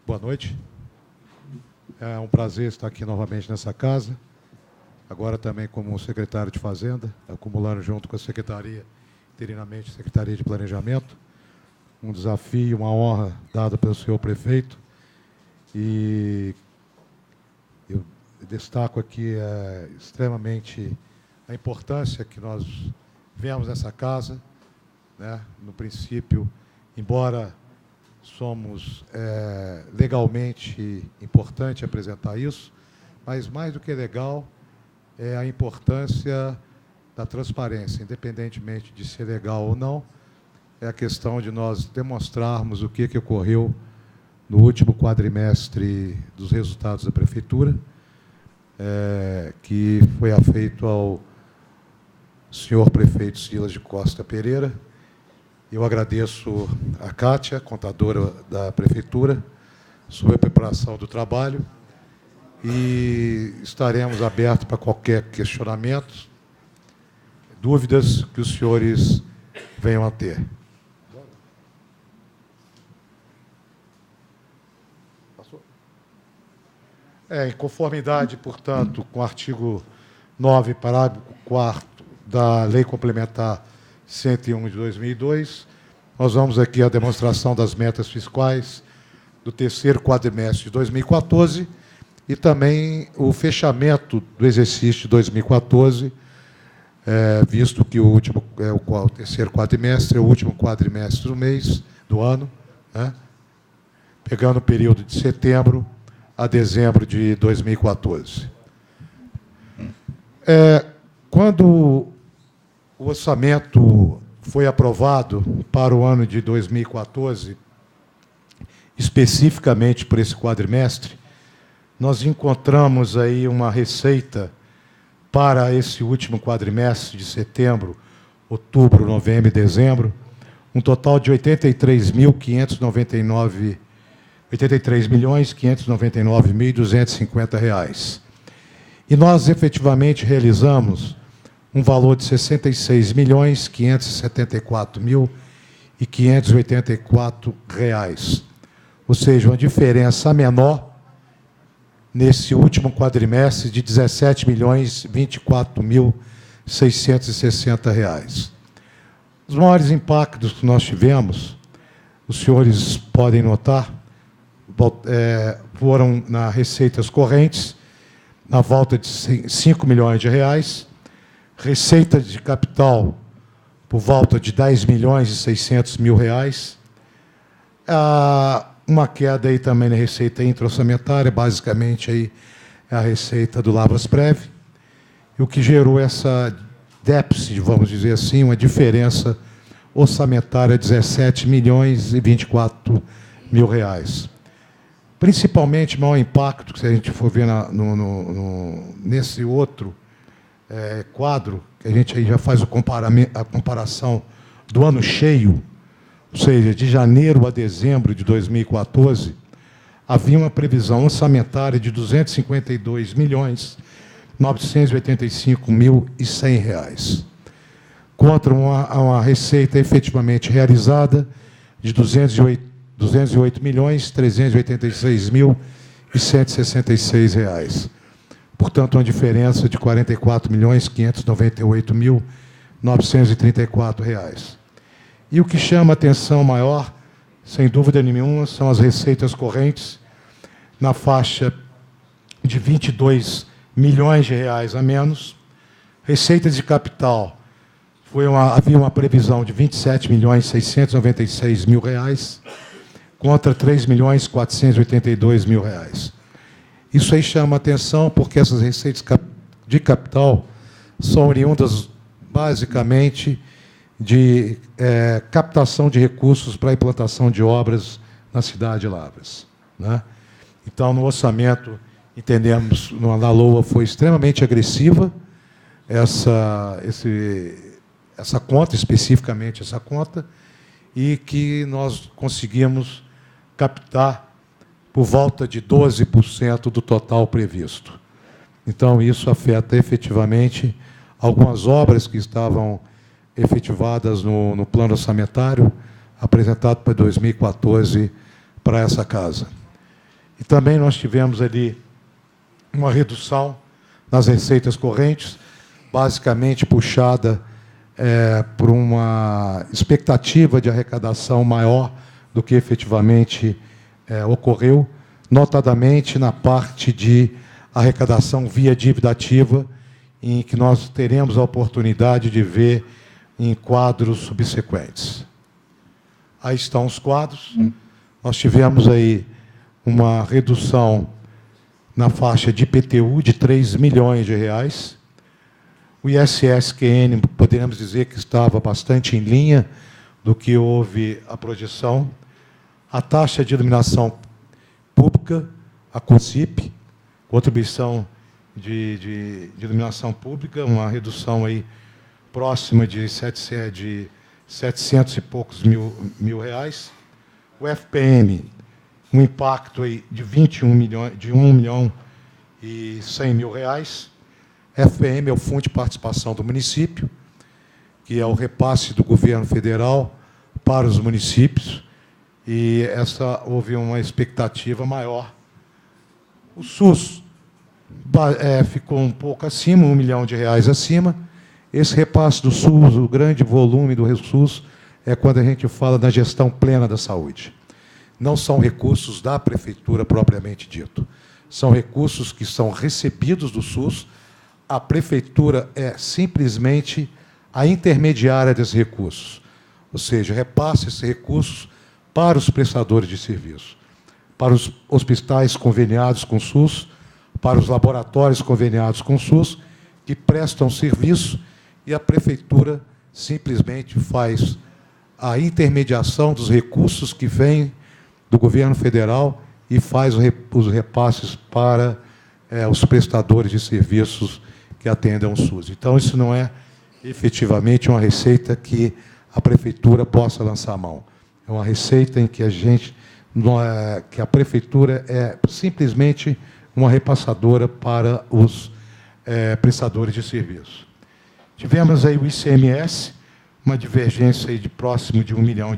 Boa noite. É um prazer estar aqui novamente nessa casa, agora também como secretário de Fazenda, acumulando junto com a Secretaria, interinamente Secretaria de Planejamento, um desafio, uma honra dada pelo senhor prefeito, e eu destaco aqui extremamente a importância que nós vemos nessa casa, né? No princípio, embora somos legalmente importante apresentar isso, mas mais do que legal é a importância da transparência, independentemente de ser legal ou não, é a questão de nós demonstrarmos o que ocorreu no último quadrimestre dos resultados da Prefeitura, que foi afeito ao senhor prefeito Silas de Costa Pereira. Eu agradeço a Cátia, contadora da Prefeitura, sobre a preparação do trabalho e estaremos abertos para qualquer questionamento, dúvidas que os senhores venham a ter. Em conformidade, portanto, com o artigo 9, parágrafo 4º da Lei Complementar 101 de 2002, nós vamos aqui à demonstração das metas fiscais do terceiro quadrimestre de 2014 e também o fechamento do exercício de 2014, visto que o terceiro quadrimestre é o último quadrimestre do mês, do ano, né, pegando o período de setembro a dezembro de 2014. Quando o orçamento foi aprovado para o ano de 2014, especificamente por esse quadrimestre, nós encontramos aí uma receita para esse último quadrimestre de setembro, outubro, novembro e dezembro, um total de R$ 83.599.250. E nós, efetivamente, realizamos um valor de R$ 66.574.584, ou seja, uma diferença menor nesse último quadrimestre de R$ 17.024.660. Os maiores impactos que nós tivemos, os senhores podem notar, foram nas receitas correntes, na volta de R$ 5 milhões de reais, receita de capital por volta de R$ 10.600.000, uma queda aí também na receita intra-orçamentária, basicamente aí é a receita do Lavras-Prev, e o que gerou essa déficit, vamos dizer assim, uma diferença orçamentária de R$ 17.024.000. Principalmente, o maior impacto, que se a gente for ver nesse outro quadro, que a gente aí já faz a comparação do ano cheio, ou seja, de janeiro a dezembro de 2014, havia uma previsão orçamentária de R$ 252.985.100, contra uma receita efetivamente realizada de R$ 208.386.166. Portanto, uma diferença de R$ 44.598.934. E o que chama atenção maior, sem dúvida nenhuma, são as receitas correntes, na faixa de R$ 22 milhões de reais a menos. Receitas de capital, havia uma previsão de R$ 27.696.000, contra R$ 3.482.000. Isso aí chama atenção porque essas receitas de capital são oriundas, basicamente, de captação de recursos para a implantação de obras na cidade de Lavras, né? Então, no orçamento, entendemos, na LOA foi extremamente agressiva essa conta, especificamente essa conta, e que nós conseguimos captar por volta de 12% do total previsto. Então, isso afeta efetivamente algumas obras que estavam efetivadas no plano orçamentário apresentado para 2014 para essa casa. E também nós tivemos ali uma redução nas receitas correntes, basicamente puxada por uma expectativa de arrecadação maior do que efetivamente ocorreu, notadamente na parte de arrecadação via dívida ativa, em que nós teremos a oportunidade de ver em quadros subsequentes. Aí estão os quadros. Nós tivemos aí uma redução na faixa de IPTU de 3 milhões de reais. O ISS-QN, poderíamos dizer que estava bastante em linha do que houve a projeção. A taxa de iluminação pública, a CONCIP, contribuição de iluminação pública, uma redução aí próxima de 700 e poucos mil reais. O FPM, um impacto aí de 1 milhão e 100 mil reais. FPM é o Fundo de Participação do Município, que é o repasse do governo federal para os municípios, e houve uma expectativa maior. O SUS ficou um pouco acima, R$ 1 milhão acima. Esse repasse do SUS, o grande volume do SUS, é quando a gente fala da gestão plena da saúde. Não são recursos da prefeitura propriamente dito. São recursos que são recebidos do SUS. A prefeitura é simplesmente a intermediária desses recursos. Ou seja, repassa esses recursos para os prestadores de serviço, para os hospitais conveniados com o SUS, para os laboratórios conveniados com o SUS, que prestam serviço, e a prefeitura simplesmente faz a intermediação dos recursos que vêm do governo federal e faz os repasses para os prestadores de serviços que atendem ao SUS. Então, isso não é efetivamente uma receita que a prefeitura possa lançar a mão. É uma receita em que que a prefeitura é simplesmente uma repassadora para os prestadores de serviço. Tivemos aí o ICMS, uma divergência aí de próximo de R$ 1 milhão,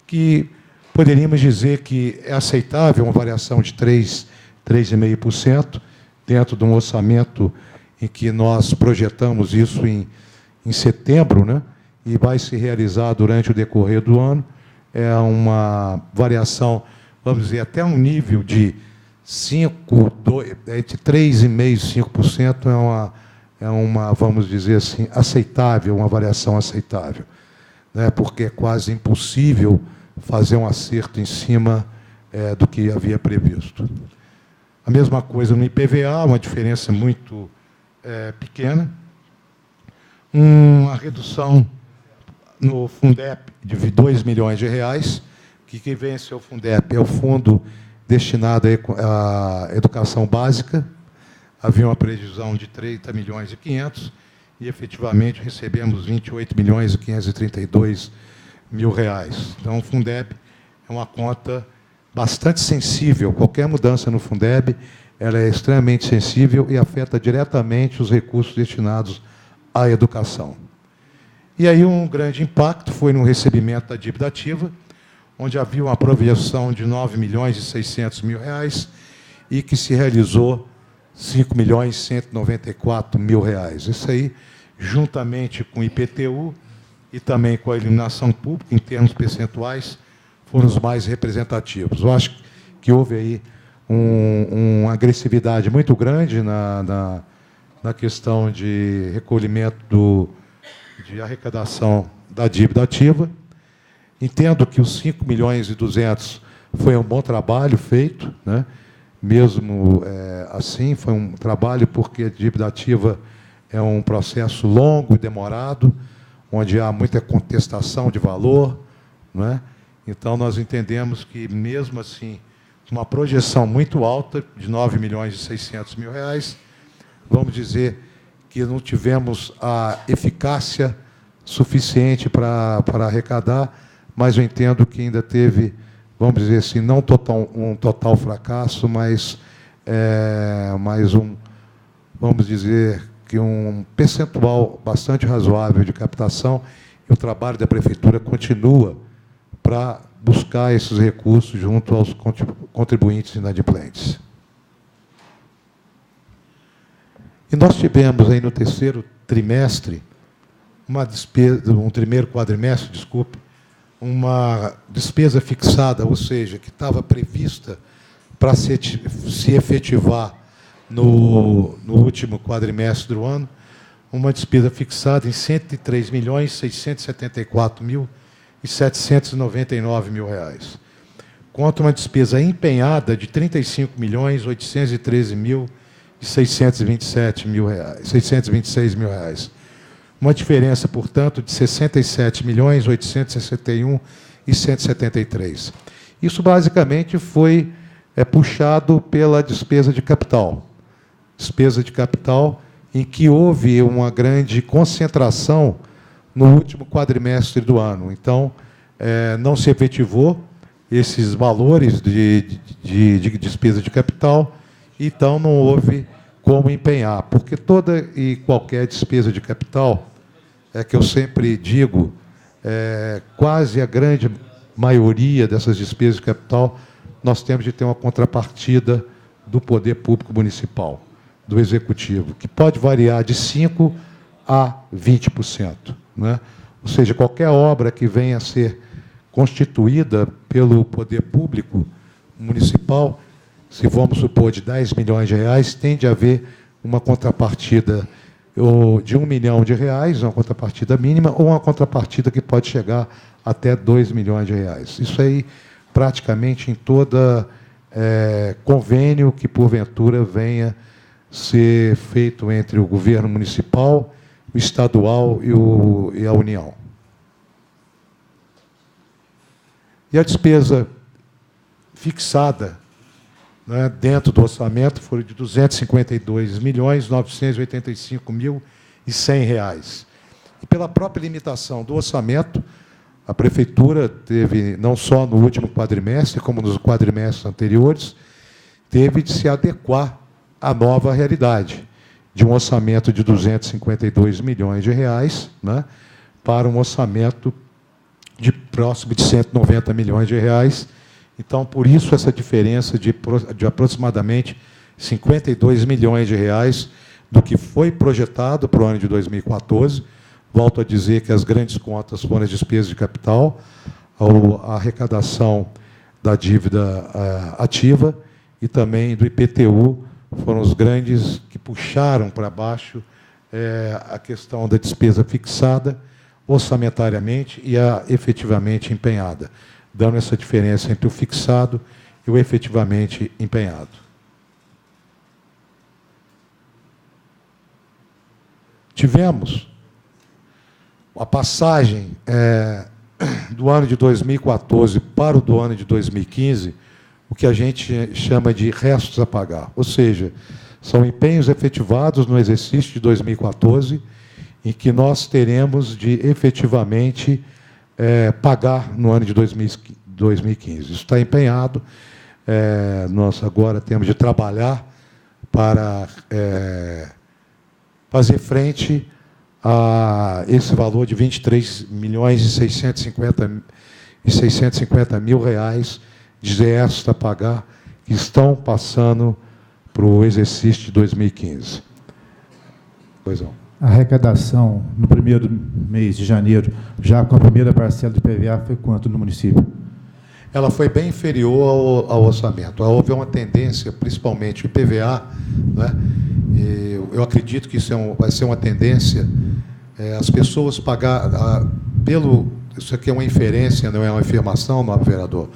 que poderíamos dizer que é aceitável, uma variação de 3,5%, dentro de um orçamento em que nós projetamos isso em setembro, né? E vai se realizar durante o decorrer do ano. É uma variação, vamos dizer, até um nível de entre 3,5% e 5% é uma, vamos dizer assim, aceitável, uma variação aceitável, né? Porque é quase impossível fazer um acerto em cima do que havia previsto. A mesma coisa no IPVA, uma diferença muito pequena. Uma redução no Fundep de R$ 2 milhões, que quem vence o Fundep é o fundo destinado à educação básica. Havia uma previsão de 30 milhões e 500, e efetivamente recebemos 28 milhões e 532 mil reais. Então, o Fundeb é uma conta bastante sensível. Qualquer mudança no Fundeb, ela é extremamente sensível e afeta diretamente os recursos destinados à educação. E aí um grande impacto foi no recebimento da dívida ativa, onde havia uma projeção de R$ 9 milhões e 600 mil reais, e que se realizou R$ 5 milhões e 194 mil reais. Isso aí, juntamente com o IPTU e também com a iluminação pública, em termos percentuais, foram os mais representativos. Eu acho que houve aí uma agressividade muito grande na questão de recolhimento de arrecadação da dívida ativa. Entendo que os 5 milhões e 200 foi um bom trabalho feito, né? Mesmo assim, foi um trabalho porque a dívida ativa é um processo longo e demorado, onde há muita contestação de valor, não é? Então, nós entendemos que, mesmo assim, uma projeção muito alta, de 9 milhões e 600 mil reais, vamos dizer que não tivemos a eficácia suficiente para arrecadar, mas eu entendo que ainda teve, vamos dizer assim, não um total fracasso, mas vamos dizer que um percentual bastante razoável de captação, e o trabalho da prefeitura continua para buscar esses recursos junto aos contribuintes inadimplentes. E nós tivemos aí no terceiro trimestre, primeiro quadrimestre, desculpe, uma despesa fixada, ou seja, que estava prevista para se efetivar no último quadrimestre do ano, uma despesa fixada em R$ 103.674.799 contra uma despesa empenhada de R$ 35.813.626 uma diferença, portanto, de R$ 67.861.173. Isso, basicamente, foi puxado pela despesa de capital. Despesa de capital em que houve uma grande concentração no último quadrimestre do ano. Então, não se efetivou esses valores de despesa de capital, então não houve como empenhar, porque toda e qualquer despesa de capital, que eu sempre digo, quase a grande maioria dessas despesas de capital, nós temos de ter uma contrapartida do poder público municipal, do executivo, que pode variar de 5% a 20%. Né? Ou seja, qualquer obra que venha a ser constituída pelo poder público municipal, se vamos supor de R$ 10 milhões, tem de haver uma contrapartida de R$ 1 milhão, uma contrapartida mínima, ou uma contrapartida que pode chegar até R$ 2 milhões. Isso aí, praticamente, em toda convênio que, porventura, venha ser feito entre o governo municipal, o estadual e a União. E a despesa fixada, né, dentro do orçamento foi de R$ 252.985.100. E pela própria limitação do orçamento, a Prefeitura teve, não só no último quadrimestre, como nos quadrimestres anteriores, teve de se adequar à nova realidade, de um orçamento de R$ 252 milhões, né, para um orçamento de próximo de R$ 190 milhões. Então, por isso, essa diferença de aproximadamente R$ 52 milhões do que foi projetado para o ano de 2014. Volto a dizer que as grandes contas foram as despesas de capital, a arrecadação da dívida ativa e também do IPTU, foram os grandes que puxaram para baixo a questão da despesa fixada, orçamentariamente e a efetivamente empenhada, dando essa diferença entre o fixado e o efetivamente empenhado. Tivemos a passagem do ano de 2014 para o do ano de 2015, o que a gente chama de restos a pagar, ou seja, são empenhos efetivados no exercício de 2014, em que nós teremos de efetivamente pagar no ano de 2015. Isso está empenhado. Nós agora temos de trabalhar para fazer frente a esse valor de R$ 23.650.000 de restos a pagar que estão passando para o exercício de 2015. Pois não. A arrecadação no primeiro mês de janeiro, já com a primeira parcela do IPVA, foi quanto no município? Ela foi bem inferior ao orçamento. Houve uma tendência, principalmente o IPVA, né? Eu acredito que isso vai ser uma tendência, as pessoas pagar isso aqui é uma inferência, não é uma afirmação, nobre vereador,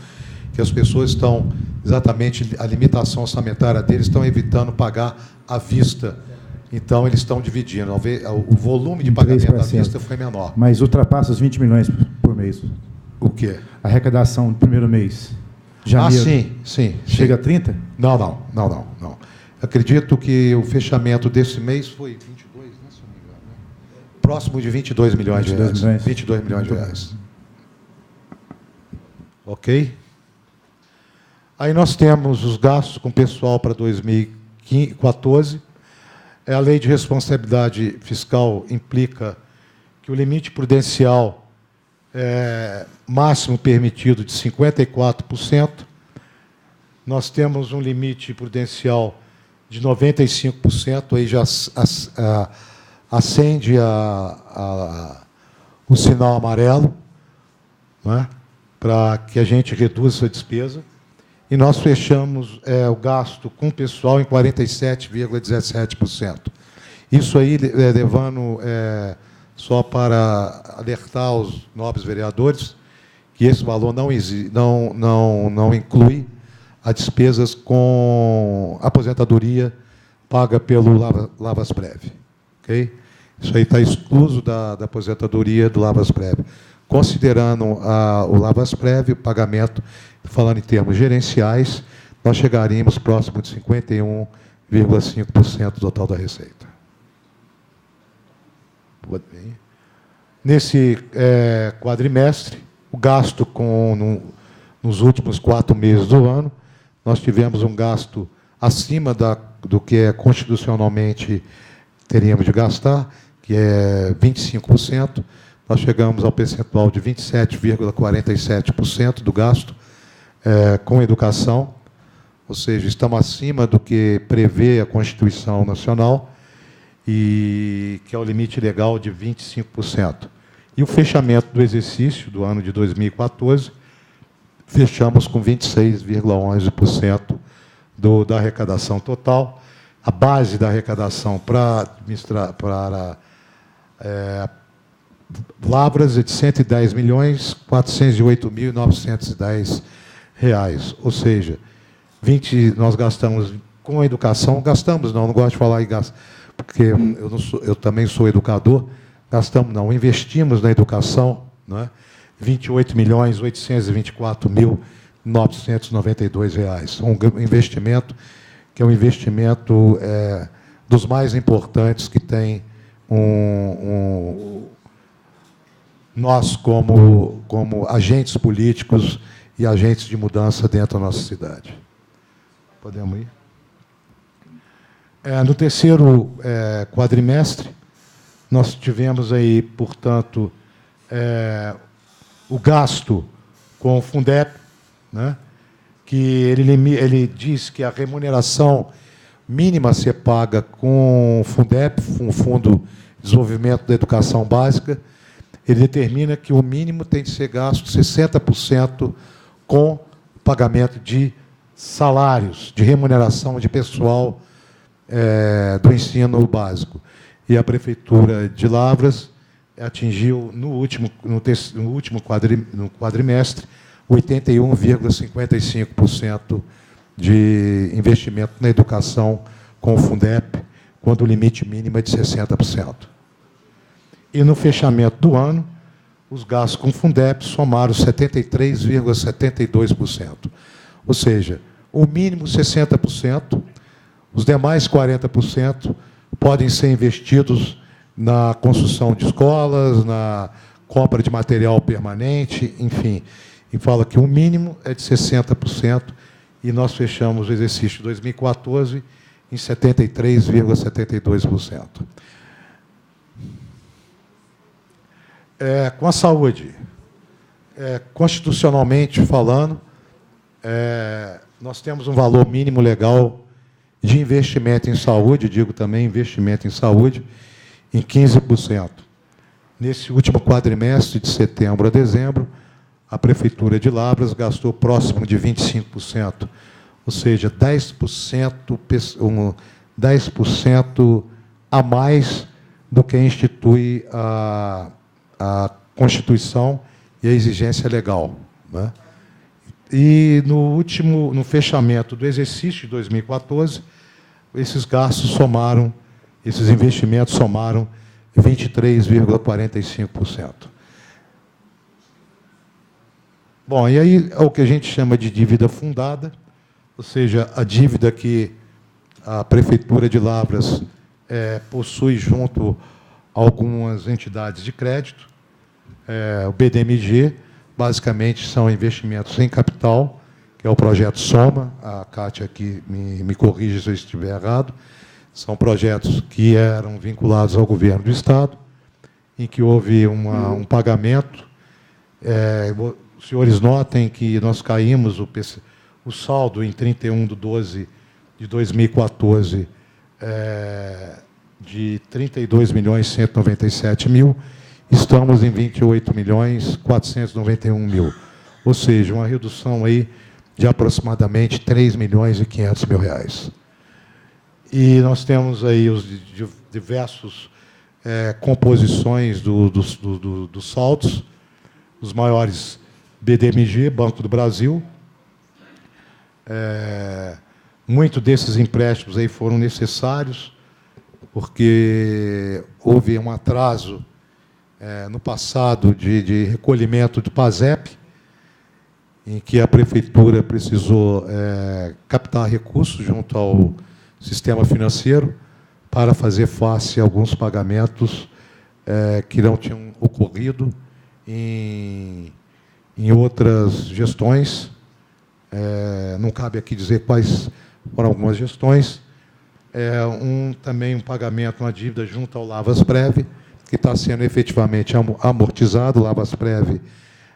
que as pessoas estão, exatamente, a limitação orçamentária deles, estão evitando pagar à vista. Então, eles estão dividindo. O volume de pagamento à vista foi menor. Mas ultrapassa os 20 milhões por mês. O quê? A arrecadação do primeiro mês. Janeiro. Sim. Chega a 30? Não. Acredito que o fechamento desse mês foi 22, né, se não me engano. Né? Próximo de 22 milhões de reais. 22 milhões de reais. Ok? Aí nós temos os gastos com pessoal para 2014. A lei de responsabilidade fiscal implica que o limite prudencial máximo permitido de 54%. Nós temos um limite prudencial de 95%, aí já acende o sinal amarelo, né, para que a gente reduza a despesa. E nós fechamos o gasto com o pessoal em 47,17%. Isso aí, levando, só para alertar os nobres vereadores, que esse valor não inclui as despesas com aposentadoria paga pelo Lavasprev. Okay? Isso aí está excluso da aposentadoria do Lavasprev. Considerando o Lavasprev, o pagamento, falando em termos gerenciais, nós chegaríamos próximo de 51,5% do total da receita. Nesse quadrimestre, o gasto nos últimos 4 meses do ano, nós tivemos um gasto acima do que constitucionalmente teríamos de gastar, que é 25%. Nós chegamos ao percentual de 27,47% do gasto com educação, ou seja, estamos acima do que prevê a Constituição Nacional, e que é o limite legal de 25%. E o fechamento do exercício do ano de 2014, fechamos com 26,11% da arrecadação total. A base da arrecadação para Lavras é de R$ 110.408.910, ou seja, nós gastamos com a educação, não gosto de falar em gasto, porque eu também sou educador, investimos na educação, né, R$ 28.824.992. Um investimento que é um investimento dos mais importantes que tem nós, como agentes políticos e agentes de mudança dentro da nossa cidade. Podemos ir? No terceiro quadrimestre, nós tivemos aí, portanto, o gasto com o Fundep, né, que ele diz que a remuneração mínima a ser paga com o Fundep, um Fundo de Desenvolvimento da Educação Básica, ele determina que o mínimo tem de ser gasto 60% com pagamento de salários, de remuneração de pessoal do ensino básico. E a Prefeitura de Lavras atingiu, no último quadrimestre, 81,55% de investimento na educação com o Fundep, quando o limite mínimo é de 60%. E no fechamento do ano, os gastos com o Fundep somaram 73,72%. Ou seja, o mínimo 60%, os demais 40% podem ser investidos na construção de escolas, na compra de material permanente, enfim. E fala que o mínimo é de 60%, e nós fechamos o exercício de 2014 em 73,72%. Com a saúde, constitucionalmente falando, nós temos um valor mínimo legal de investimento em saúde, digo também investimento em saúde, em 15%. Nesse último quadrimestre, de setembro a dezembro, a Prefeitura de Lavras gastou próximo de 25%, ou seja, 10% a mais do que institui a Constituição e a exigência legal, né? E no fechamento do exercício de 2014, esses investimentos somaram 23,45%. Bom, e aí é o que a gente chama de dívida fundada, ou seja, a dívida que a Prefeitura de Lavras possui junto a algumas entidades de crédito. O BDMG, basicamente, são investimentos em capital, que é o projeto Soma, a Cátia aqui me corrige se eu estiver errado, são projetos que eram vinculados ao governo do Estado, em que houve um pagamento Os senhores notem que nós caímos o saldo em 31/12/2014 de 32.197.000, estamos em 28.491.000, ou seja, uma redução aí de aproximadamente 3.500.000 reais. E nós temos aí os diversos composições dos saldos, os maiores: BDMG, Banco do Brasil. Muitos desses empréstimos aí foram necessários, porque houve um atraso no passado de recolhimento do PASEP, em que a Prefeitura precisou captar recursos junto ao sistema financeiro para fazer face a alguns pagamentos que não tinham ocorrido em outras gestões. Não cabe aqui dizer quais foram algumas gestões. Também um pagamento, uma dívida junto ao Lavras-Prev, que está sendo efetivamente amortizado. O Lavras-Prev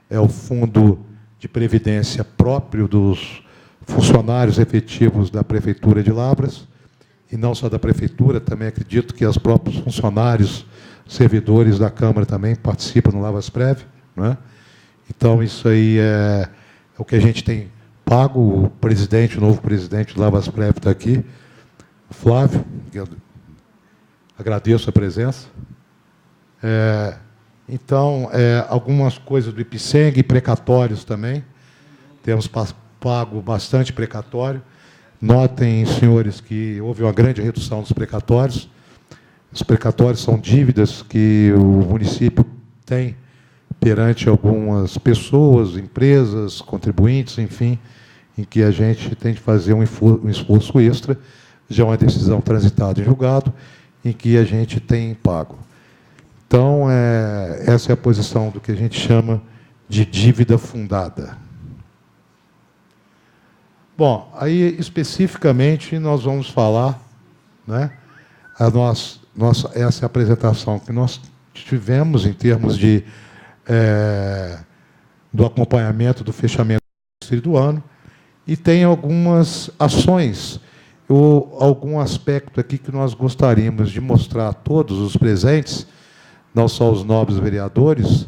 é o fundo de previdência próprio dos funcionários efetivos da Prefeitura de Lavras, e não só da Prefeitura, também acredito que os próprios funcionários, servidores da Câmara também participam no Lavras-Prev, né? Então, isso aí é o que a gente tem pago. O novo presidente do Lavras-Prev está aqui, Flávio, eu agradeço a presença. Então, algumas coisas do IPSENG e precatórios também. Temos pago bastante precatório. Notem, senhores, que houve uma grande redução dos precatórios. Os precatórios são dívidas que o município tem perante algumas pessoas, empresas, contribuintes, enfim, em que a gente tem de fazer um esforço extra. Já uma decisão transitada em julgado, em que a gente tem pago. Então, essa é a posição do que a gente chama de dívida fundada. Bom, aí, especificamente, nós vamos falar, né, essa é a apresentação que nós tivemos em termos do acompanhamento do fechamento do ano, e tem algumas ações, algum aspecto aqui que nós gostaríamos de mostrar a todos os presentes, não só aos nobres vereadores,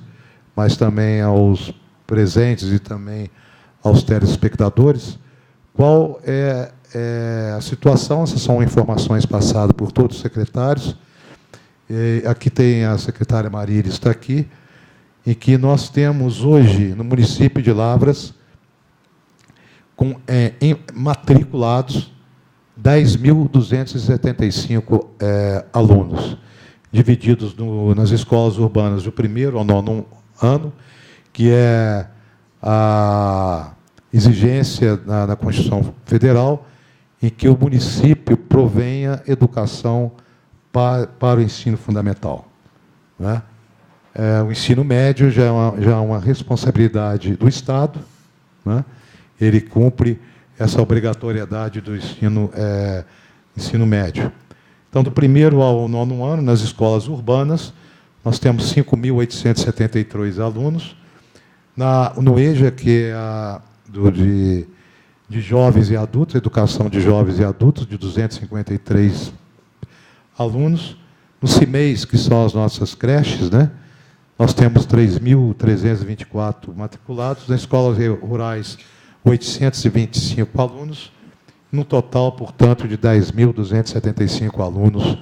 mas também aos presentes e também aos telespectadores. Qual é a situação? Essas são informações passadas por todos os secretários. Aqui tem a secretária Marília, está aqui, em que nós temos hoje, no município de Lavras, matriculados 10.275 alunos, divididos nas escolas urbanas do 1º ao 9º ano, que é a exigência na Constituição Federal, em que o município provenha educação para o ensino fundamental, né? O ensino médio já é uma responsabilidade do Estado, né? Ele cumpre essa obrigatoriedade do ensino médio. Então, do 1º ao 9º ano, nas escolas urbanas, nós temos 5.873 alunos. No EJA, que é de jovens e adultos, educação de jovens e adultos, de 253 alunos. No CIMEIs, que são as nossas creches, né, nós temos 3.324 matriculados. Nas escolas rurais, 825 alunos, no total, portanto, de 10.275 alunos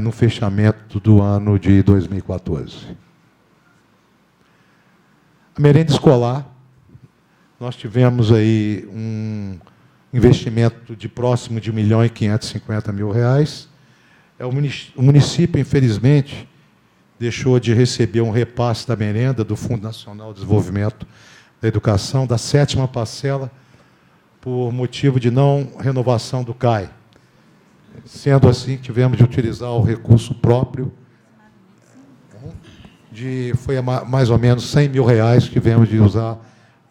no fechamento do ano de 2014. A merenda escolar, nós tivemos aí um investimento de próximo de R$ 1.550.000. O município, infelizmente, deixou de receber um repasse da merenda do Fundo Nacional de Desenvolvimento da Educação, da 7ª parcela, por motivo de não renovação do CAI. Sendo assim, tivemos de utilizar o recurso próprio, foi mais ou menos R$ 100.000 que tivemos de usar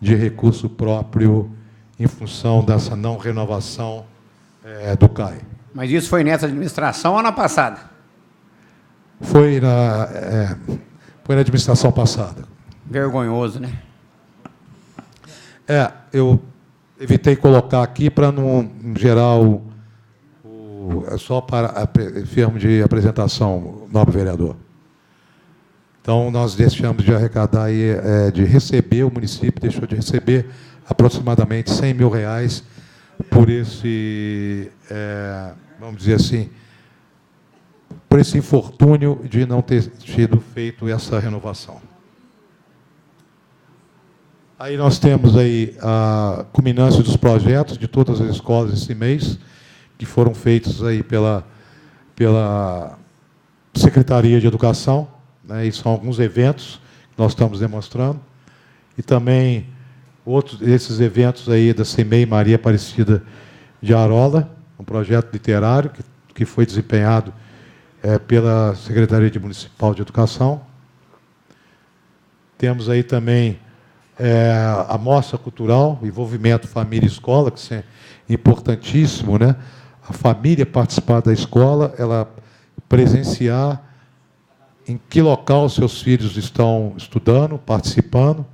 de recurso próprio em função dessa não renovação do CAI. Mas isso foi nessa administração ou na passada? Foi na administração passada. Vergonhoso, né? Eu evitei colocar aqui para não gerar só para firme de apresentação, nobre vereador. Então, nós deixamos de arrecadar aí, de receber, o município deixou de receber aproximadamente R$100 mil por esse, vamos dizer assim, por esse infortúnio de não ter sido feito essa renovação. Aí nós temos aí a culminância dos projetos de todas as escolas esse mês, que foram feitos aí pela Secretaria de Educação, né, e são alguns eventos que nós estamos demonstrando, e também outros desses eventos aí da CEMEI Maria Aparecida de Arola, um projeto literário que foi desempenhado pela Secretaria Municipal de Educação. Temos aí também a mostra cultural, envolvimento família e escola, que é importantíssimo, né? A família participar da escola, ela presenciar em que local seus filhos estão estudando, participando,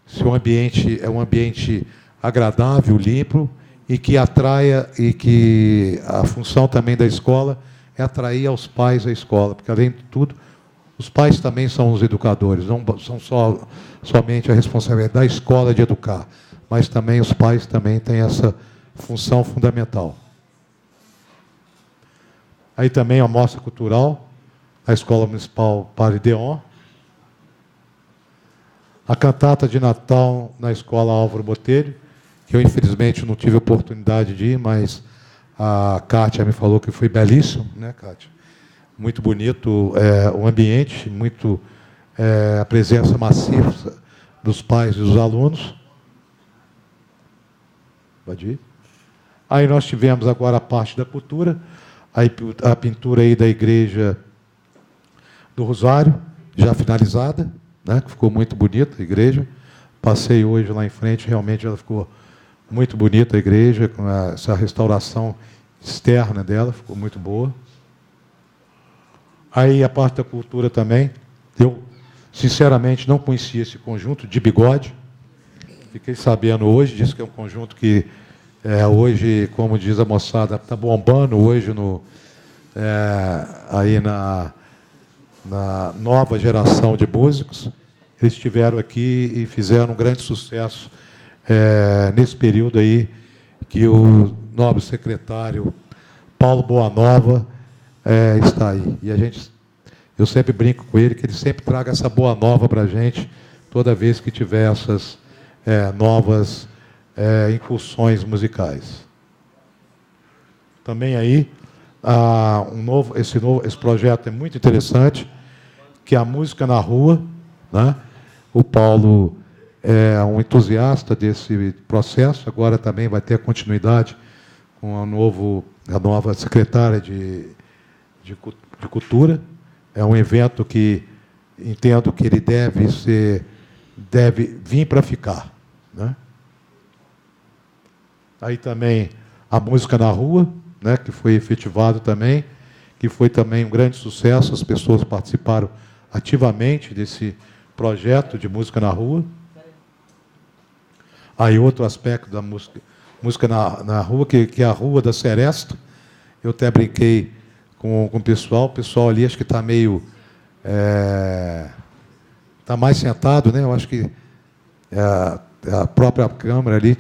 se o ambiente é um ambiente agradável, limpo, e que atraia, e que a função também da escola é atrair aos pais à escola, porque, além de tudo, os pais também são os educadores, não são somente a responsabilidade da escola de educar, mas também os pais também têm essa função fundamental. Aí também a mostra cultural, a Escola Municipal Padre Deon, a cantata de Natal na Escola Álvaro Botelho, que eu, infelizmente, não tive oportunidade de ir, mas a Kátia me falou que foi belíssimo, né, Kátia? Muito bonito o ambiente, muito a presença maciça dos pais e dos alunos. Pode ir? Aí nós tivemos agora a parte da cultura, a pintura aí da Igreja do Rosário, já finalizada, né, que ficou muito bonita a igreja. Passei hoje lá em frente, realmente ela ficou muito bonita, a igreja, com essa restauração externa dela, ficou muito boa. Aí a parte da cultura também, eu sinceramente não conhecia esse conjunto de Bigode, fiquei sabendo hoje, disse que é um conjunto que hoje, como diz a moçada, está bombando hoje aí na nova geração de músicos. Eles estiveram aqui e fizeram um grande sucesso nesse período aí que o nobre secretário Paulo Boanova está aí. E eu sempre brinco com ele que ele sempre traga essa boa nova para a gente, toda vez que tiver essas novas incursões musicais. Também aí, esse projeto é muito interessante, que é a música na rua, né? O Paulo é um entusiasta desse processo, agora também vai ter continuidade com a nova secretária de Cultura. É um evento que entendo que ele deve vir para ficar, né? Aí também a música na rua, né, que foi efetivado também, que foi também um grande sucesso, as pessoas participaram ativamente desse projeto de música na rua. Aí outro aspecto da música na rua, que é a Rua da Seresta. Eu até brinquei com o pessoal ali acho que está meio... está mais sentado, né? Eu acho que a própria Câmara ali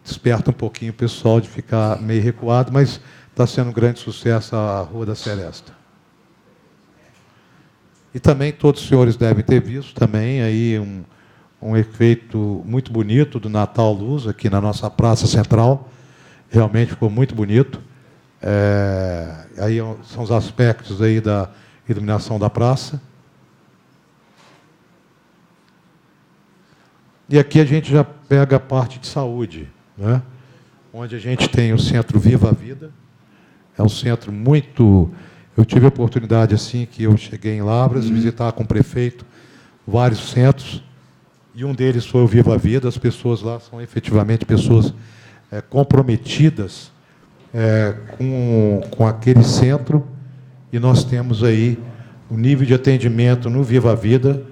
desperta um pouquinho o pessoal de ficar meio recuado, mas está sendo um grande sucesso a Rua da Seresta. E também todos os senhores devem ter visto também aí um efeito muito bonito do Natal Luz aqui na nossa Praça Central. Realmente ficou muito bonito. Aí são os aspectos aí da iluminação da praça. E aqui a gente já pega a parte de saúde, né? Onde a gente tem o Centro Viva a Vida. É um centro muito... Eu tive a oportunidade, assim, que eu cheguei em Lavras, visitar com o prefeito vários centros, e um deles foi o Viva a Vida. As pessoas lá são efetivamente pessoas comprometidas com aquele centro, e nós temos aí um nível de atendimento no Viva a Vida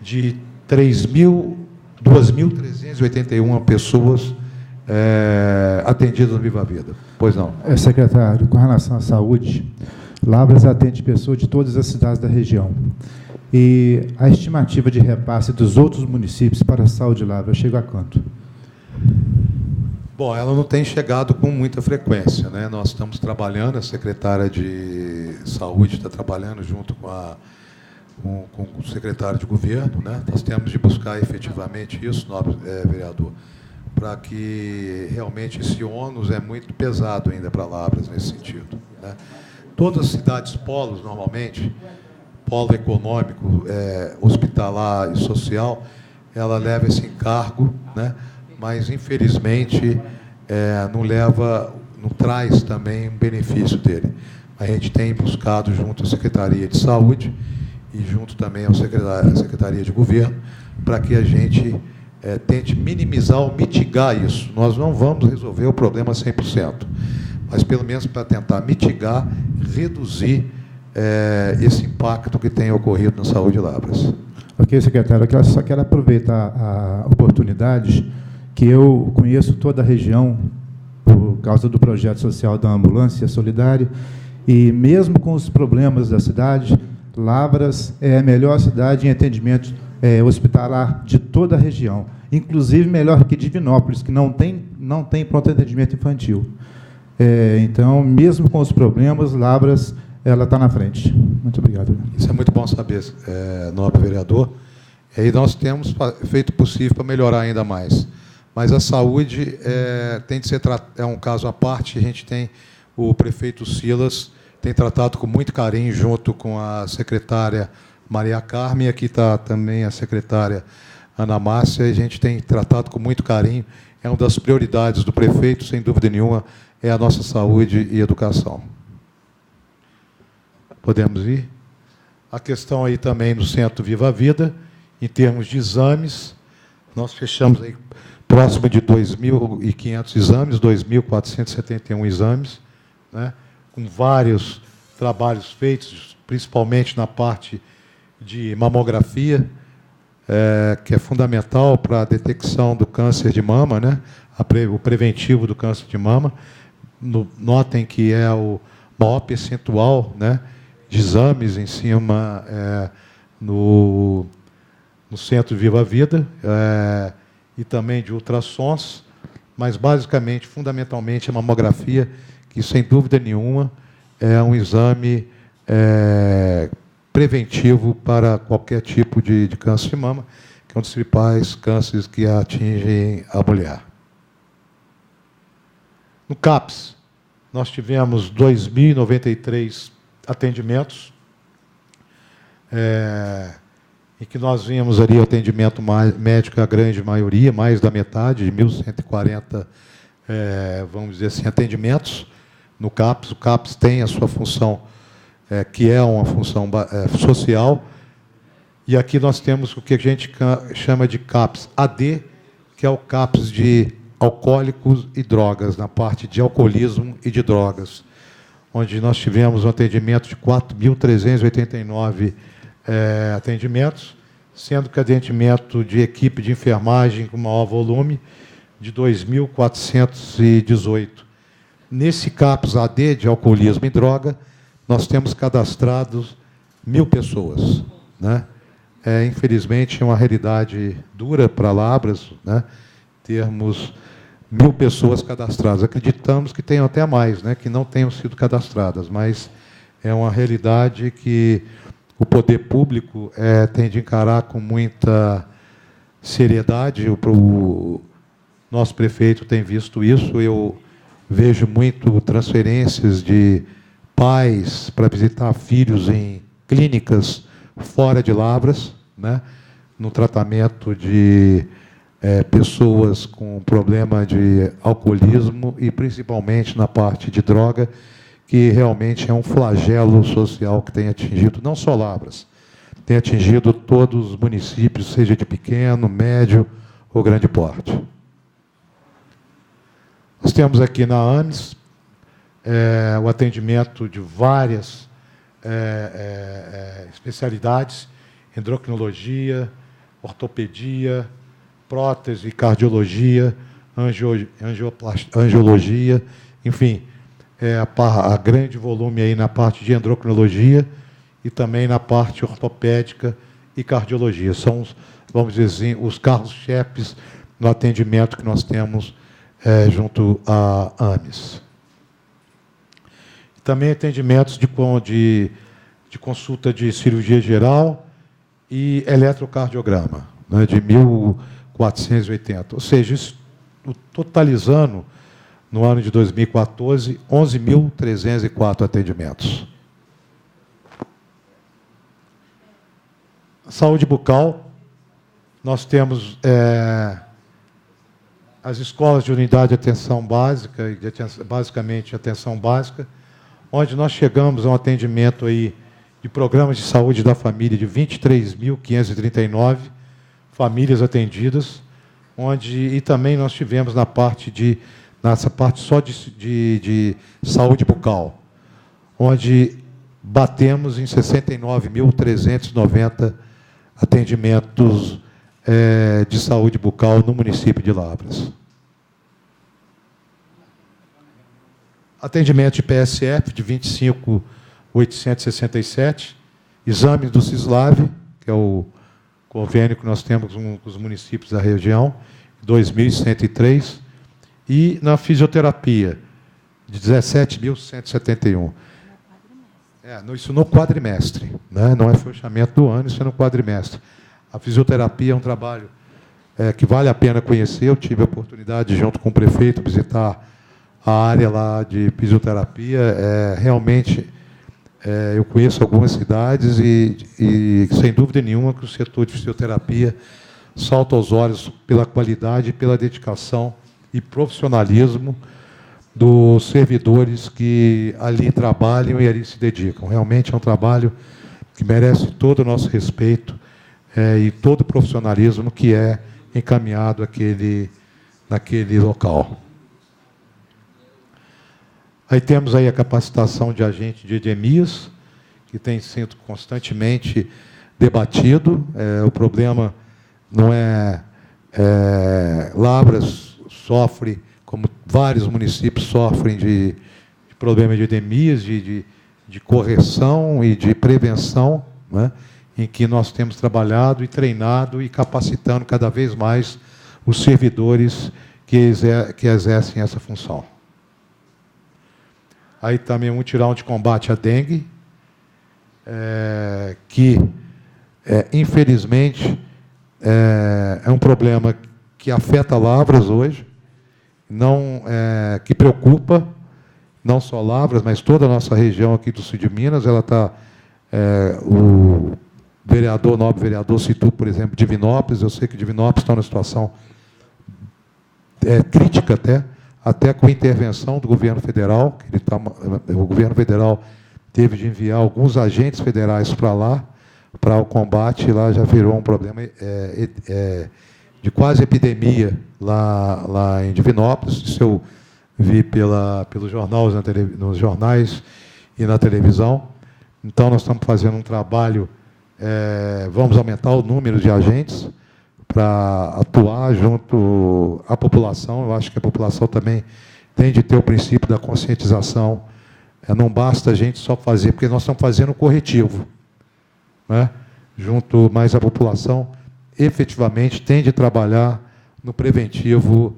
de 2.381 pessoas atendidas no Viva a Vida. Pois não. Secretário, com relação à saúde, Lavras atende pessoas de todas as cidades da região. E a estimativa de repasse dos outros municípios para a saúde de Lavras chega a quanto? Bom, ela não tem chegado com muita frequência, né? Nós estamos trabalhando, a secretária de Saúde está trabalhando junto com o secretário de Governo, né? Nós temos de buscar efetivamente isso, nobre vereador, para que realmente esse ônus é muito pesado ainda para Lavras nesse sentido, né? Todas as cidades polos, normalmente, polo econômico, hospitalar e social, ela leva esse encargo, né? Mas, infelizmente, não traz também um benefício dele. A gente tem buscado junto à Secretaria de Saúde e junto também à Secretaria de Governo, para que a gente tente minimizar ou mitigar isso. Nós não vamos resolver o problema 100%, mas pelo menos para tentar mitigar, reduzir esse impacto que tem ocorrido na saúde de Lavras. Ok, secretário, eu só quero aproveitar a oportunidade que eu conheço toda a região por causa do projeto social da Ambulância Solidária, e mesmo com os problemas da cidade, Lavras é a melhor cidade em atendimento hospitalar de toda a região, inclusive melhor que Divinópolis, que não tem pronto atendimento infantil. Então, mesmo com os problemas, Lavras ela está na frente. Muito obrigado. Isso é muito bom saber, nobre vereador. E nós temos feito o possível para melhorar ainda mais. Mas a saúde tem de ser um caso à parte. A gente tem o prefeito Silas, tem tratado com muito carinho, junto com a secretária Maria Carmen, aqui está também a secretária Ana Márcia, a gente tem tratado com muito carinho. É uma das prioridades do prefeito, sem dúvida nenhuma, é a nossa saúde e educação. Podemos ir? A questão aí também no Centro Viva a Vida, em termos de exames, nós fechamos aí próximo de 2.500 exames, 2.471 exames, né, com vários trabalhos feitos, principalmente na parte de mamografia, que é fundamental para a detecção do câncer de mama, né, o preventivo do câncer de mama. Notem que é o maior percentual, né, de exames em cima no Centro Viva a Vida, e também de ultrassons, mas basicamente, fundamentalmente, a mamografia, que sem dúvida nenhuma é um exame preventivo para qualquer tipo de câncer de mama, que é um dos principais cânceres que atingem a mulher. No CAPS, nós tivemos 2.093 atendimentos, em que nós vimos ali o atendimento médico, a grande maioria, mais da metade, de 1.140, vamos dizer assim, atendimentos no CAPS. O CAPS tem a sua função, que é uma função social, e aqui nós temos o que a gente chama de CAPS AD, que é o CAPS de alcoólicos e drogas, na parte de alcoolismo e de drogas, onde nós tivemos um atendimento de 4.389 atendimentos, sendo que atendimento de equipe de enfermagem com maior volume, de 2.418. Nesse CAPS AD de alcoolismo e droga, nós temos cadastrados 1.000 pessoas, né? Infelizmente, é uma realidade dura para Lavras, né, termos 1.000 pessoas cadastradas. Acreditamos que tenham até mais, né, que não tenham sido cadastradas, mas é uma realidade que o poder público tem de encarar com muita seriedade. O nosso prefeito tem visto isso. Eu vejo muito transferências de pais para visitar filhos em clínicas fora de Lavras, né, no tratamento de pessoas com problema de alcoolismo e principalmente na parte de droga, que realmente é um flagelo social que tem atingido não só Lavras, tem atingido todos os municípios, seja de pequeno, médio ou grande porte. Nós temos aqui na ANES o atendimento de várias especialidades, endocrinologia, ortopedia, prótese, cardiologia, angiologia, enfim, a grande volume aí na parte de endocrinologia e também na parte ortopédica e cardiologia. São, vamos dizer assim, os carros-chefes no atendimento que nós temos junto à AMES. Também atendimentos de consulta de cirurgia geral e eletrocardiograma, né, de 1.480. Ou seja, isso, totalizando, no ano de 2014, 11.304 atendimentos. Saúde bucal, nós temos as escolas de unidade de atenção básica, basicamente atenção básica, onde nós chegamos a um atendimento aí de programas de saúde da família de 23.539 famílias atendidas, e também nós tivemos nessa parte só de saúde bucal, onde batemos em 69.390 atendimentos de saúde bucal no município de Lavras. Atendimento de PSF de 25.867, exame do CISLAV, que é o convênio que nós temos com os municípios da região, 2.103, e na fisioterapia, de 17.171. Isso no quadrimestre, né? Não é fechamento do ano, isso é no quadrimestre. A fisioterapia é um trabalho que vale a pena conhecer. Eu tive a oportunidade, junto com o prefeito, visitar a área lá de fisioterapia. Realmente, eu conheço algumas cidades e, sem dúvida nenhuma, que o setor de fisioterapia salta aos olhos pela qualidade, pela dedicação e profissionalismo dos servidores que ali trabalham e ali se dedicam. Realmente é um trabalho que merece todo o nosso respeito e todo o profissionalismo que é encaminhado naquele local. Aí temos aí a capacitação de agente de EDEMIAS, que tem sido constantemente debatido. O problema não Lavras sofre, como vários municípios sofrem, de problema de EDEMIAS, de correção e de prevenção, né, em que nós temos trabalhado e treinado e capacitando cada vez mais os servidores que exercem essa função. Aí também um mutirão de combate à dengue, que, infelizmente, é um problema que afeta Lavras hoje, que preocupa não só Lavras, mas toda a nossa região aqui do sul de Minas. Ela está, o nobre vereador citou, por exemplo, Divinópolis. Eu sei que Divinópolis está numa situação crítica até com a intervenção do governo federal. O governo federal teve de enviar alguns agentes federais para lá, para o combate. Lá já virou um problema de quase epidemia lá em Divinópolis. Isso eu vi pelos nos jornais e na televisão. Então, nós estamos fazendo um trabalho, vamos aumentar o número de agentes para atuar junto à população. Eu acho que a população também tem de ter o princípio da conscientização. Não basta a gente só fazer, porque nós estamos fazendo o corretivo, né? Mas a população efetivamente tem de trabalhar no preventivo,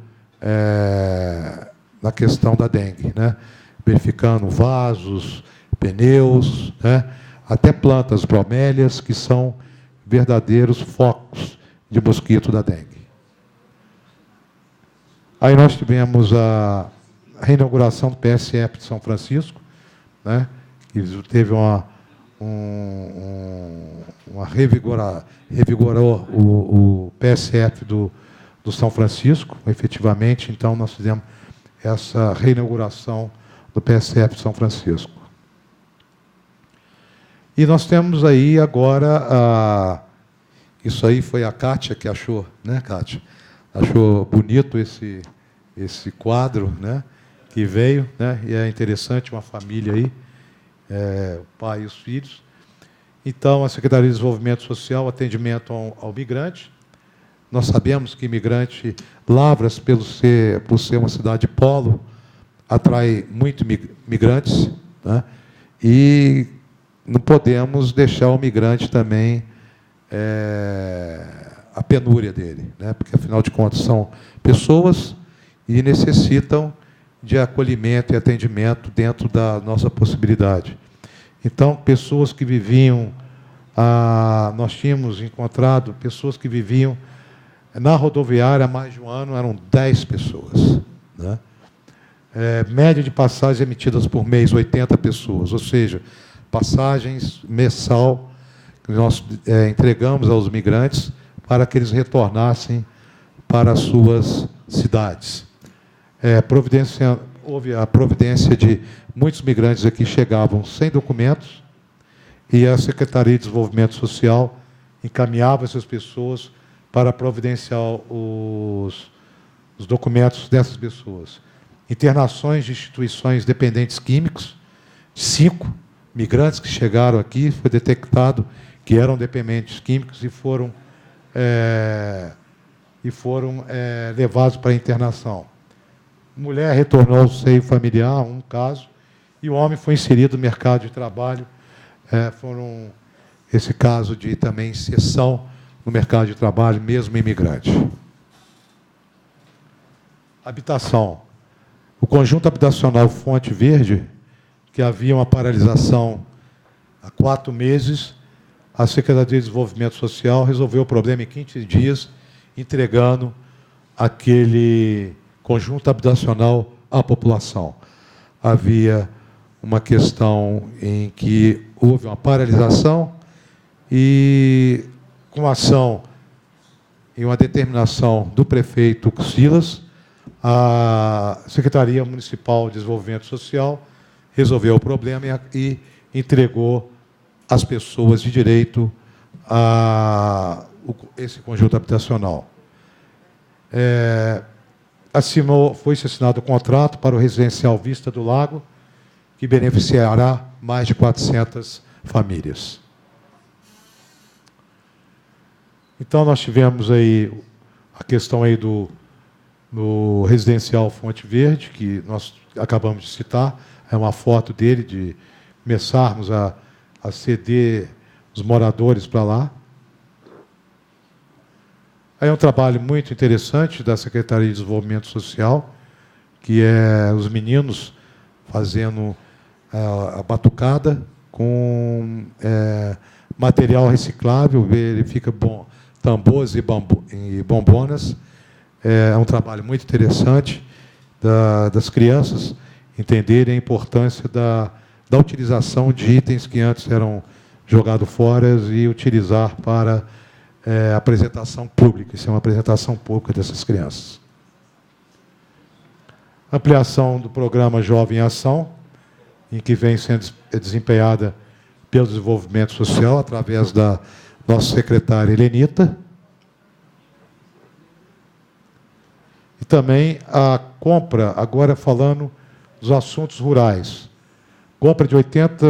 na questão da dengue, né? Verificando vasos, pneus, né? Até plantas bromélias, que são verdadeiros focos de mosquito da dengue. Aí nós tivemos a reinauguração do PSF de São Francisco, né? Que teve revigorou o PSF do São Francisco, efetivamente. Então, nós fizemos essa reinauguração do PSF de São Francisco. E nós temos aí agora, isso aí foi a Kátia que achou, né, Kátia? Achou bonito esse quadro, né, que veio, né, e é interessante, uma família aí, o pai e os filhos. Então, a Secretaria de Desenvolvimento Social, atendimento ao migrante, Nós sabemos que imigrante, Lavras, por ser uma cidade polo, atrai muito migrantes, né? E não podemos deixar o migrante também a penúria dele, né? Porque, afinal de contas, são pessoas e necessitam de acolhimento e atendimento dentro da nossa possibilidade. Então, pessoas que viviam... nós tínhamos encontrado pessoas que viviam na rodoviária há mais de um ano, eram 10 pessoas, né? Média de passagens emitidas por mês, 80 pessoas, ou seja, passagens mensal que nós entregamos aos migrantes para que eles retornassem para as suas cidades. Houve a providência de muitos migrantes aqui chegavam sem documentos e a Secretaria de Desenvolvimento Social encaminhava essas pessoas para providenciar os documentos dessas pessoas. Internações de instituições dependentes químicos, 5 migrantes que chegaram aqui, foi detectado que eram dependentes químicos e foram levados para a internação. Mulher retornou ao seio familiar, um caso, e o homem foi inserido no mercado de trabalho. Esse caso de também inserção no mercado de trabalho, mesmo imigrante. Habitação. O conjunto habitacional Fonte Verde, que havia uma paralisação há 4 meses, a Secretaria de Desenvolvimento Social resolveu o problema em 15 dias, entregando aquele conjunto habitacional à população. Havia uma questão em que houve uma paralisação e, com ação e uma determinação do prefeito Silas, a Secretaria Municipal de Desenvolvimento Social resolveu o problema e entregou às pessoas de direito a esse conjunto habitacional. Foi-se assinado o contrato para o residencial Vista do Lago, que beneficiará mais de 400 famílias. Então, nós tivemos aí a questão aí do residencial Fonte Verde, que nós acabamos de citar, é uma foto dele, de começarmos a ceder os moradores para lá. Aí é um trabalho muito interessante da Secretaria de Desenvolvimento Social, que é os meninos fazendo a batucada com material reciclável, verifica tambores e bombonas. É um trabalho muito interessante das crianças entenderem a importância da utilização de itens que antes eram jogados fora e utilizar para apresentação pública. Isso é uma apresentação pública dessas crianças. Ampliação do programa Jovem em Ação, em que vem sendo desempenhada pelo Desenvolvimento Social, através da nossa secretária Helenita. E também a compra, agora falando dos assuntos rurais, compra de 80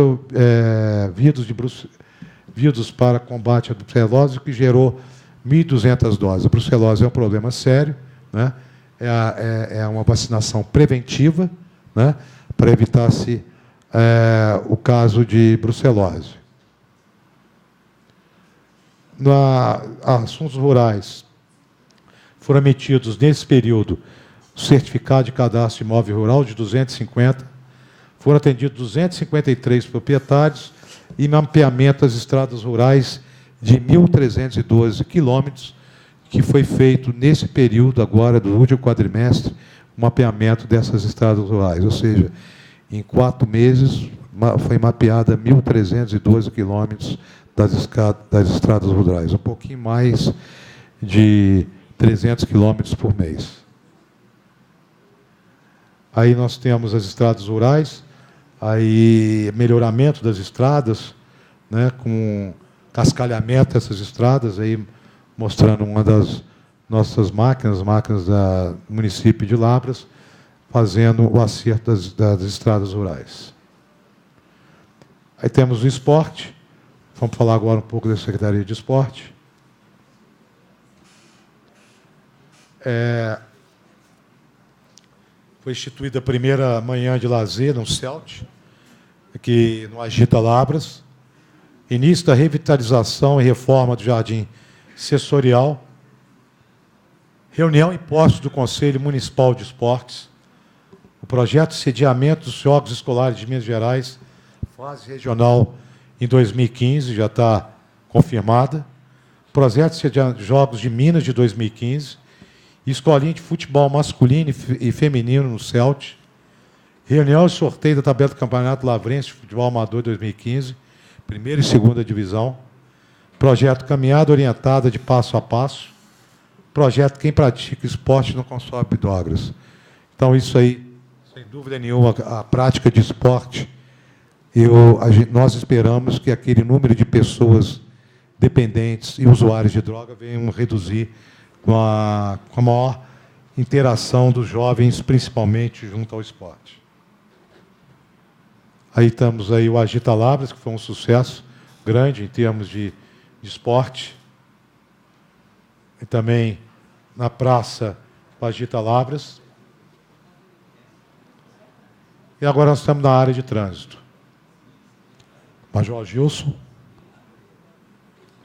vidros para combate à brucelose, que gerou 1.200 doses. A brucelose é um problema sério, né? É uma vacinação preventiva, né? Para evitar-se o caso de brucelose. Assuntos rurais, foram emitidos, nesse período, o certificado de cadastro de imóvel rural de 250, foram atendidos 253 proprietários e mapeamento das estradas rurais de 1.312 quilômetros, que foi feito nesse período agora, do último quadrimestre, o mapeamento dessas estradas rurais. Ou seja, em 4 meses, foi mapeada 1.312 quilômetros das estradas rurais, um pouquinho mais de 300 quilômetros por mês. Aí nós temos as estradas rurais, aí melhoramento das estradas, né, com cascalhamento dessas estradas, aí mostrando uma das nossas máquinas do município de Lavras, fazendo o acerto das estradas rurais. Aí temos o esporte. Vamos falar agora um pouco da Secretaria de Esporte. Foi instituída a primeira manhã de lazer no CELT, aqui no Agita Labras. Início da revitalização e reforma do Jardim Sensorial. Reunião e posse do Conselho Municipal de Esportes. O projeto de sediamento dos Jogos Escolares de Minas Gerais, fase regional em 2015, já está confirmada. Projeto de sediamento dos Jogos de Minas de 2015. Escolinha de futebol masculino e feminino no CELT. Reunião e sorteio da tabela do Campeonato Lavrense de Futebol Amador 2015, primeira e segunda divisão. Projeto Caminhada Orientada de Passo a Passo. Projeto Quem Pratica Esporte no Consórcio Pidógras. Então, isso aí, sem dúvida nenhuma, a prática de esporte, nós esperamos que aquele número de pessoas dependentes e usuários de droga venham reduzir com a maior interação dos jovens, principalmente junto ao esporte. Aí temos aí o Agita Labras, que foi um sucesso grande em termos de esporte. E também na praça o Agita Labras. E agora nós estamos na área de trânsito. Major Gilson.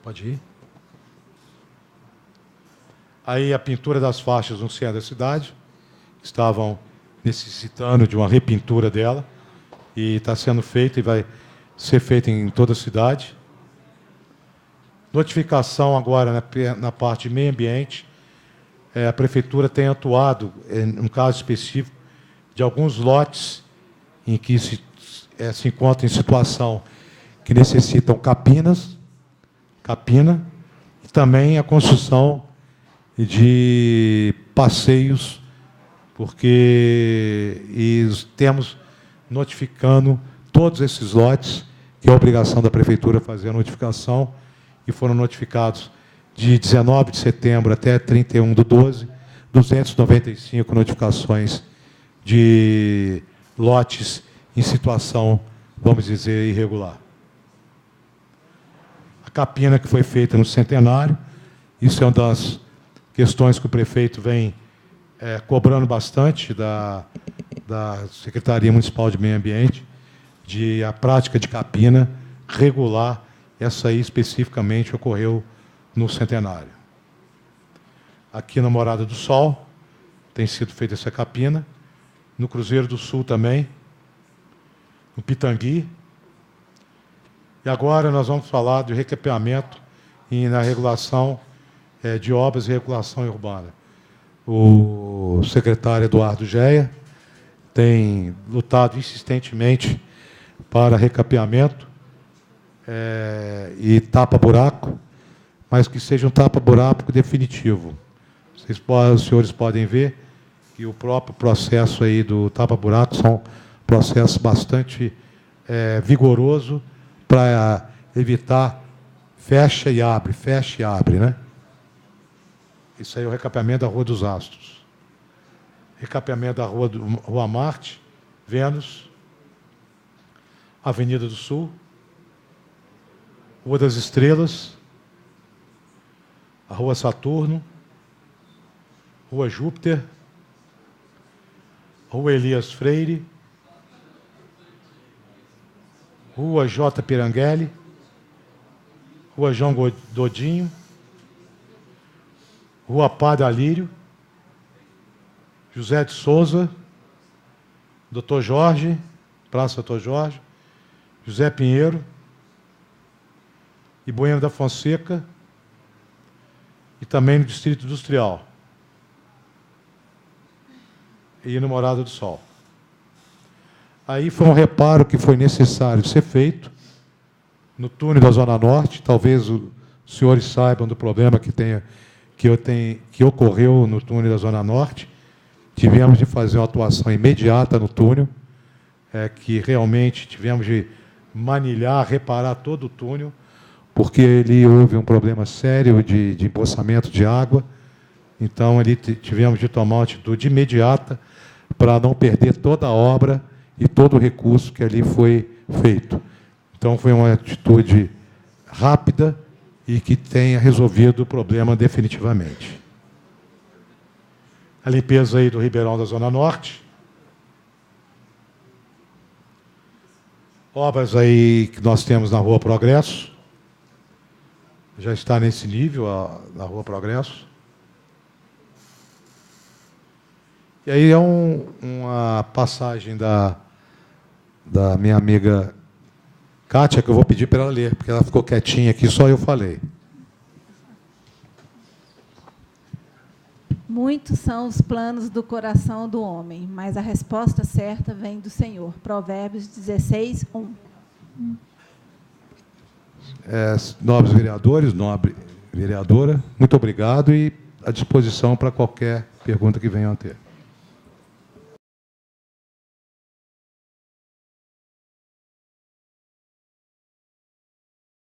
Pode ir. Aí a pintura das faixas no centro da cidade, que estavam necessitando de uma repintura dela, e está sendo feita e vai ser feita em toda a cidade. Notificação agora na parte de meio ambiente. A Prefeitura tem atuado, em um caso específico, de alguns lotes em que se encontra em situação que necessitam capina, e também a construção de passeios, porque temos notificando todos esses lotes, que é a obrigação da Prefeitura fazer a notificação, e foram notificados de 19 de setembro até 31/12, 295 notificações de lotes em situação, vamos dizer, irregular. A capina que foi feita no Centenário, isso é uma das questões que o prefeito vem cobrando bastante da Secretaria Municipal de Meio Ambiente, de a prática de capina regular. Essa aí especificamente ocorreu no Centenário. Aqui na Morada do Sol tem sido feita essa capina, no Cruzeiro do Sul também, no Pitangui. E agora nós vamos falar do recapeamento e na regulação de obras e regulação urbana. O secretário Eduardo Geia tem lutado insistentemente para recapeamento e tapa-buraco, mas que seja um tapa-buraco definitivo. Os senhores podem ver que o próprio processo aí do tapa-buraco são processos bastante vigoroso para evitar fecha e abre, né? Isso aí é o recapeamento da Rua dos Astros. Recapeamento da Rua Marte, Vênus, Avenida do Sul, Rua das Estrelas, a Rua Saturno, Rua Júpiter, Rua Elias Freire, Rua J. Piranguelli, Rua João Dodinho, Rua Padre Alírio, José de Souza, Dr. Jorge, Praça Dr. Jorge, José Pinheiro, e Bueno da Fonseca, e também no Distrito Industrial, e no Morada do Sol. Aí foi um reparo que foi necessário ser feito no túnel da Zona Norte. Talvez os senhores saibam do problema que ocorreu no túnel da Zona Norte. Tivemos de fazer uma atuação imediata no túnel, que realmente tivemos de manilhar, reparar todo o túnel, porque ali houve um problema sério de empoçamento de água. Então, ali tivemos de tomar uma atitude imediata para não perder toda a obra e todo o recurso que ali foi feito. Então, foi uma atitude rápida e que tenha resolvido o problema definitivamente. a limpeza aí do Ribeirão da Zona Norte. Obras aí que nós temos na Rua Progresso. Já está nesse nível na Rua Progresso. E aí é uma passagem da minha amiga Kátia, que eu vou pedir para ela ler, porque ela ficou quietinha aqui, só eu falei. Muitos são os planos do coração do homem, mas a resposta certa vem do Senhor. Provérbios 16, 1. Nobres vereadores, nobre vereadora, muito obrigado e à disposição para qualquer pergunta que venham a ter.